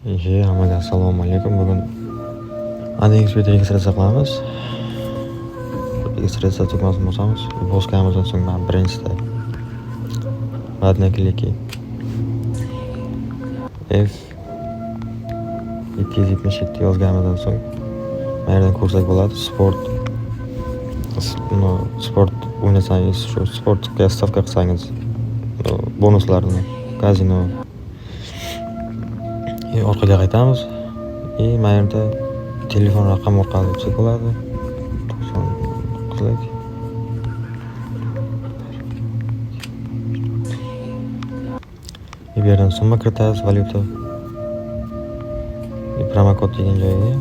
Hammaga assalomu alaykum. Bugun AliExpress registratsiya qilamiz. Registratsiya tugmasini bosamiz. Bosganimizdan so'ng mana birinchida Radnakliki F777 yozganimizdan so'ng mana yerdan ko'rsak bo'ladi. Sport o'ynasangiz, shu sportga stavka qilsangiz bonuslarni kazino orqaga qaytamiz. Mana yerda telefon raqam orqali o'tsak bo'ladi. 99lik. Bu yerdan summa kiritamiz, valyuta. Promokod degan joyga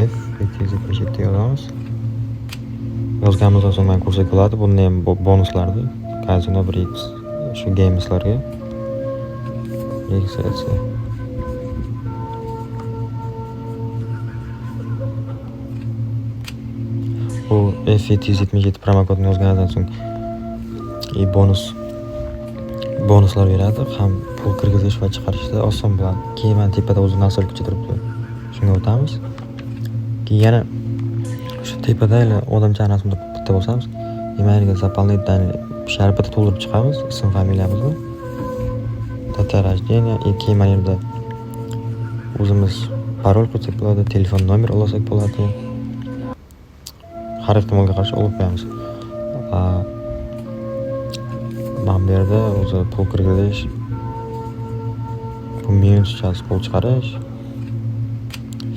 F777 yozamiz. Yozganimizdan so'ng mana ko'rsak bo'ladi. Bunda ham bonuslarni kazino 1x shu gameslarga registratsiya. Bu F777 promokodni yozgandan so'ng bonuslar beradi. Ham pul kirgizish va chiqarishda oson bo'ladi. Keyin mana tepada o'zi nassolkacha turibdi. Shunga o'tamiz. Keyin yana shu tepada odamchani rasmini bitta bosamiz. Emailga zaполнить данные sharpata to'ldirib chiqamiz, ism familiyamizni. Data rождения keyin mana yerda o'zimiz parol qo'ysak bo'ladi, telefon nomer olsak bo'ladi. Har ehtimolga qarshi olib qo'yamiz. Mana bu yerda o'zi pul kirgizish, bu minus chas pul chiqarish,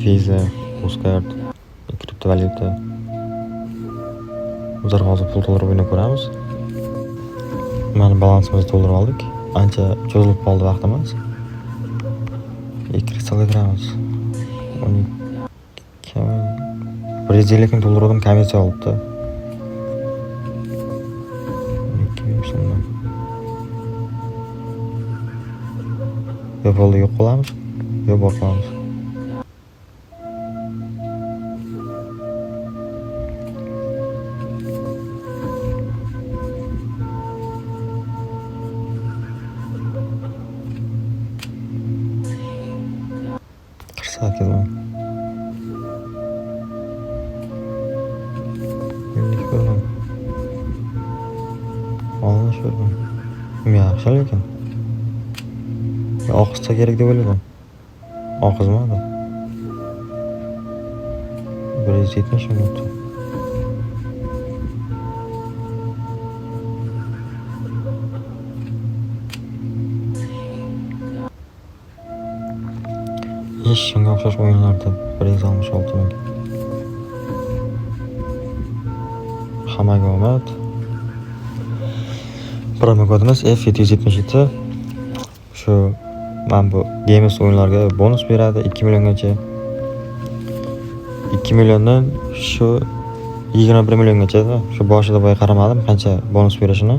Visa, Uzcard, kriptovalyuta. O'zlar hozir pul to'ldirib o'ynab ko'ramiz. Mana balansimizni to'ldirib oldik. Ancha cho'zilib qoldi vaqtimiz. Kiritsalar kiramiz. 150 ming to'ldirdim, komissiya olibdi. 12 ming so'mdan. Yo'q bo'ldi, yo'q qilamiz. Yo'q bor qilamiz. Sakin. Günlük bölüm. Anlaşıyorum. Yaxshi lekin. Oqizsa kerak deb o'yladim. Oqizmadi. 170 minut. Shunga o'xshash o'yinlarda 166 ming. Hammaga omad. Promokodimiz F777. Shu mana bu games o'yinlarga bonus beradi 2 milliongacha. 2 milliondan shu 21 milliongacha. Shu boshida boya qaramadim qancha bonus berishini.